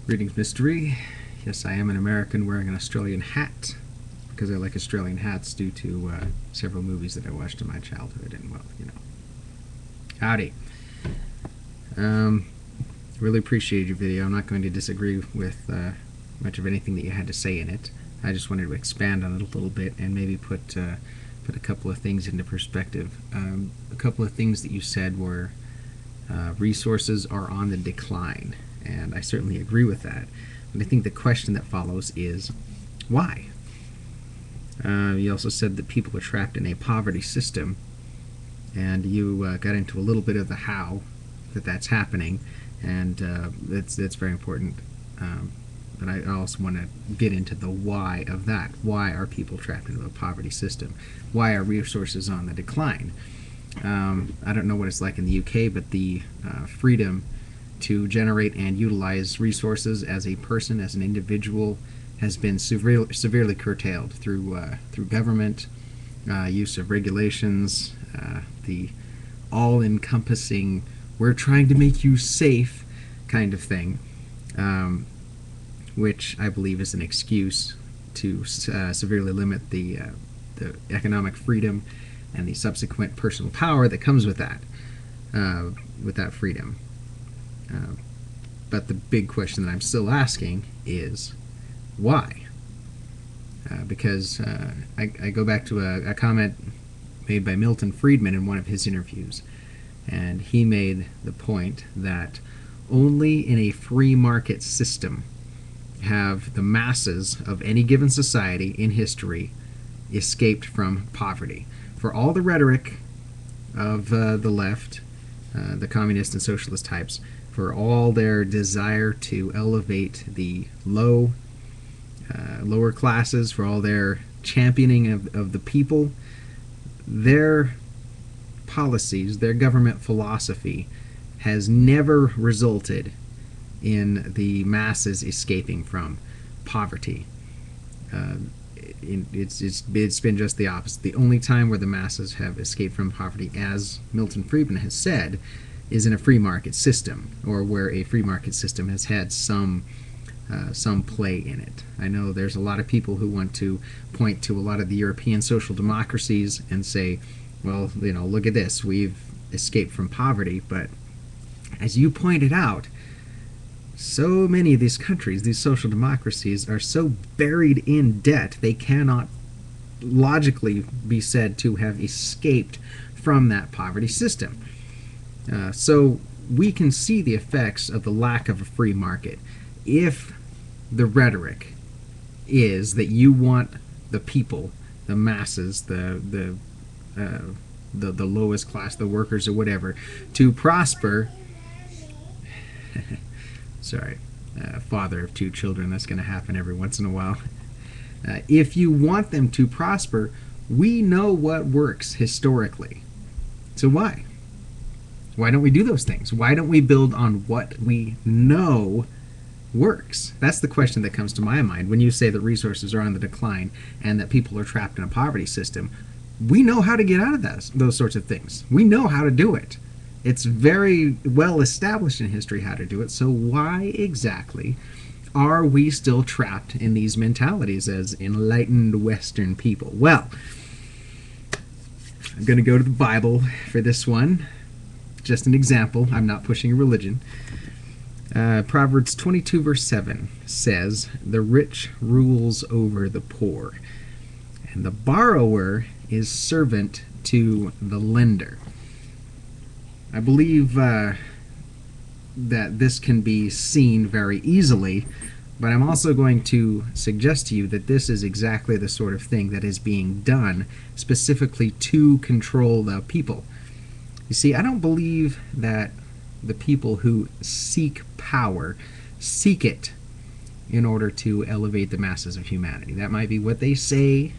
Greetings, Mr. E. Yes, I am an American wearing an Australian hat because I like Australian hats due to several movies that I watched in my childhood, and, well, you know. Howdy. Really appreciate your video. I'm not going to disagree with much of anything that you had to say in it. I just wanted to expand on it a little bit and maybe put a couple of things into perspective. A couple of things that you said were resources are on the decline, and I certainly agree with that. But I think the question that follows is, why? You also said that people are trapped in a poverty system, and you got into a little bit of the how that's happening, and that's very important. But I also want to get into the why of that. Why are people trapped into a poverty system? Why are resources on the decline? I don't know what it's like in the UK, but the freedom to generate and utilize resources as a person, as an individual, has been severely curtailed through government, use of regulations, the all-encompassing, we're trying to make you safe kind of thing, which I believe is an excuse to severely limit the economic freedom and the subsequent personal power that comes with that freedom. But the big question that I'm still asking is, why? Because I go back to a comment made by Milton Friedman in one of his interviews, and he made the point that only in a free market system have the masses of any given society in history escaped from poverty. For all the rhetoric of the left, the communist and socialist types, for all their desire to elevate the lower classes, for all their championing of the people, their policies, their government philosophy has never resulted in the masses escaping from poverty. It's been just the opposite. The only time where the masses have escaped from poverty, as Milton Friedman has said, is in a free market system, or where a free market system has had some play in it. I know there's a lot of people who want to point to a lot of the European social democracies and say, well, you know, look at this, we've escaped from poverty. But as you pointed out, so many of these countries, these social democracies, are so buried in debt they cannot logically be said to have escaped from that poverty system. So we can see the effects of the lack of a free market. If the rhetoric is that you want the people, the masses, the lowest class, the workers or whatever, to prosper, sorry, father of two children, that's going to happen every once in a while. If you want them to prosper, we know what works historically. So why? Why don't we do those things? Why don't we build on what we know works? That's the question that comes to my mind when you say that resources are on the decline and that people are trapped in a poverty system. We know how to get out of those sorts of things. We know how to do it. It's very well established in history how to do it. So why exactly are we still trapped in these mentalities as enlightened Western people? Well, I'm going to go to the Bible for this one. Just an example. I'm not pushing a religion. Proverbs 22 verse 7 says, "The rich rules over the poor, and the borrower is servant to the lender." I believe that this can be seen very easily, but I'm also going to suggest to you that this is exactly the sort of thing that is being done specifically to control the people. You see, I don't believe that the people who seek power seek it in order to elevate the masses of humanity. That might be what they say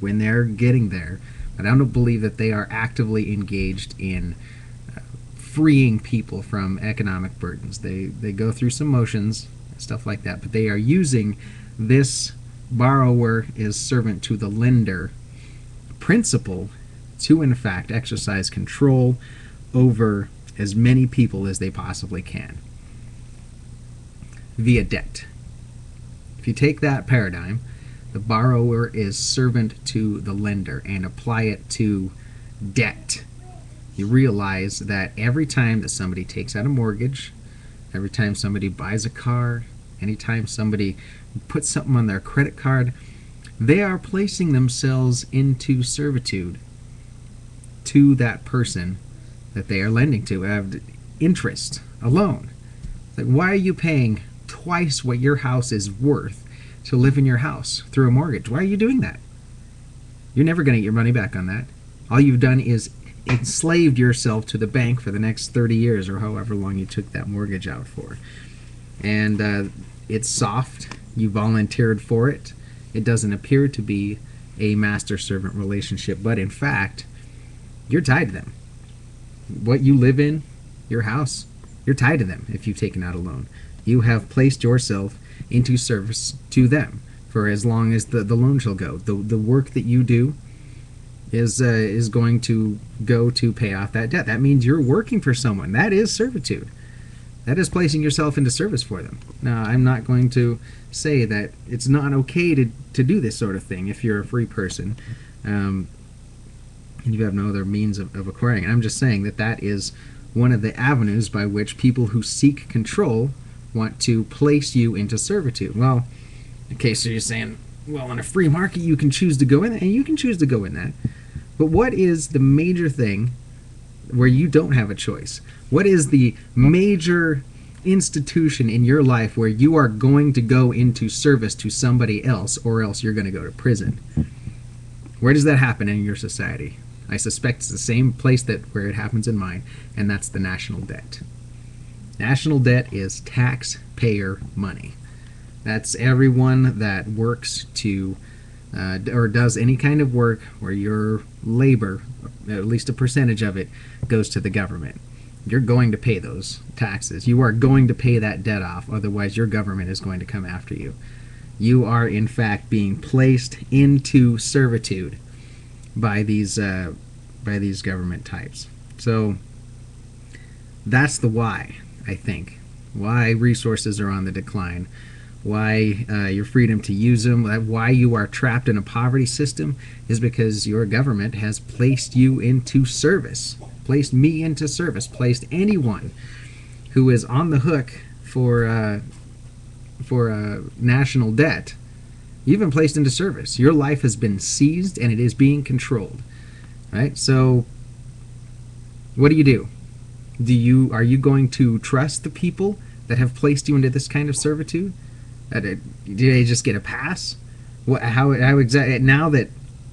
when they're getting there, but I don't believe that they are actively engaged in freeing people from economic burdens. They go through some motions, stuff like that, but they are using this borrower is servant to the lender principle to, in fact, exercise control over as many people as they possibly can. via debt. If you take that paradigm, the borrower is servant to the lender, and apply it to debt, you realize that every time that somebody takes out a mortgage, every time somebody buys a car, anytime somebody puts something on their credit card, they are placing themselves into servitude to that person that they are lending to. Interest alone. It's like, why are you paying twice what your house is worth to live in your house through a mortgage? Why are you doing that? You're never going to get your money back on that. All you've done is enslaved yourself to the bank for the next 30 years or however long you took that mortgage out for. And it's soft. You volunteered for it. It doesn't appear to be a master-servant relationship, but in fact, you're tied to them. What you live in, your house, you're tied to them if you've taken out a loan. You have placed yourself into service to them for as long as the loan shall go. The work that you do is going to go to pay off that debt. That means you're working for someone. That is servitude. That is placing yourself into service for them. Now, I'm not going to say that it's not okay to do this sort of thing if you're a free person and you have no other means of acquiring it. I'm just saying that that is one of the avenues by which people who seek control want to place you into servitude. Well, okay, so you're saying, well, in a free market you can choose to go in, and you can choose to go in that. But what is the major thing where you don't have a choice? What is the major institution in your life where you are going to go into service to somebody else, or else you're going to go to prison? Where does that happen in your society? I suspect it's the same place where it happens in mine, and that's the national debt. National debt is taxpayer money. That's everyone that works to or does any kind of work where your labor, at least a percentage of it, goes to the government. You're going to pay those taxes. You are going to pay that debt off, otherwise your government is going to come after you. You are, in fact, being placed into servitude by these government types. So that's the why, I think. Why resources are on the decline. Why your freedom to use them, why you are trapped in a poverty system, is because your government has placed you into service, placed me into service, placed anyone who is on the hook for national debt. You've been placed into service. Your life has been seized and it is being controlled. Right? So what do? Are you going to trust the people that have placed you into this kind of servitude? Do they just get a pass? How exactly, now that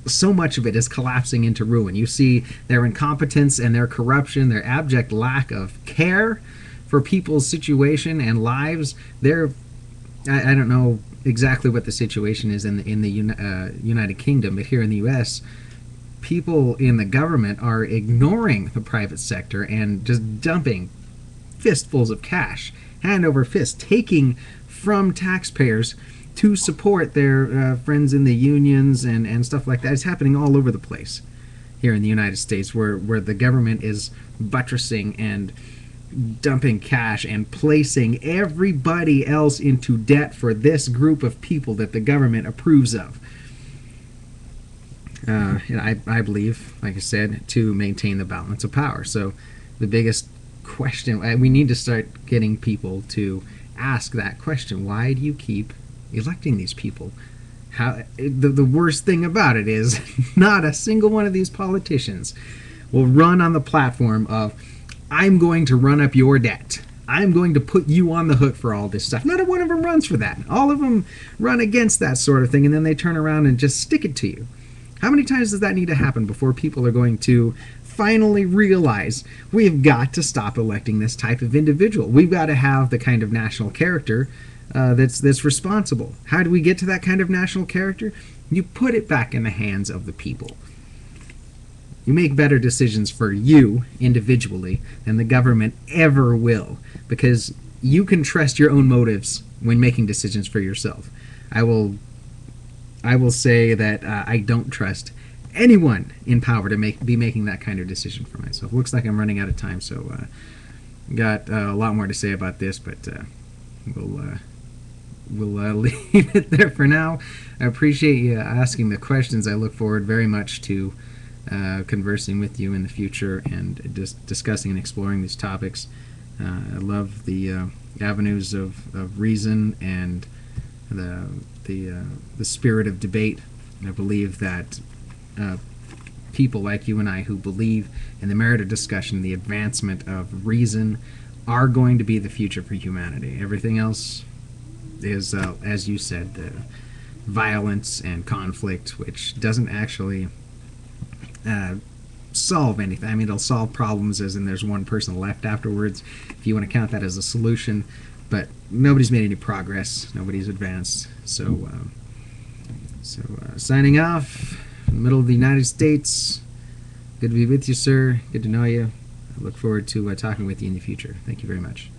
so much of it is collapsing into ruin, you see their incompetence and their corruption, their abject lack of care for people's situation and lives. I don't know exactly what the situation is in the United Kingdom, but here in the U.S., people in the government are ignoring the private sector and just dumping fistfuls of cash, hand over fist, taking from taxpayers to support their friends in the unions and stuff like that. It's happening all over the place here in the United States, where the government is buttressing and dumping cash and placing everybody else into debt for this group of people that the government approves of. And I believe, like I said, to maintain the balance of power. So the biggest question, we need to start getting people to ask that question. Why do you keep electing these people? The worst thing about it is not a single one of these politicians will run on the platform of, I'm going to run up your debt. I'm going to put you on the hook for all this stuff. Not one of them runs for that. All of them run against that sort of thing, and then they turn around and just stick it to you. How many times does that need to happen before people are going to finally realize we've got to stop electing this type of individual? We've got to have the kind of national character that's responsible. How do we get to that kind of national character? You put it back in the hands of the people. You make better decisions for you individually than the government ever will, because you can trust your own motives when making decisions for yourself. I will say that I don't trust anyone in power to be making that kind of decision for myself. Looks like I'm running out of time, so got a lot more to say about this, but we'll we'll leave it there for now. I appreciate you asking the questions. I look forward very much to conversing with you in the future and just discussing and exploring these topics. I love the avenues of reason and the spirit of debate. And I believe that people like you and I who believe in the merit of discussion, the advancement of reason, are going to be the future for humanity. Everything else is, as you said, the violence and conflict, which doesn't actually solve anything. I mean, it'll solve problems as in there's one person left afterwards, if you want to count that as a solution, but nobody's made any progress. Nobody's advanced. So signing off from the middle of the United States. Good to be with you, sir. Good to know you. I look forward to talking with you in the future. Thank you very much.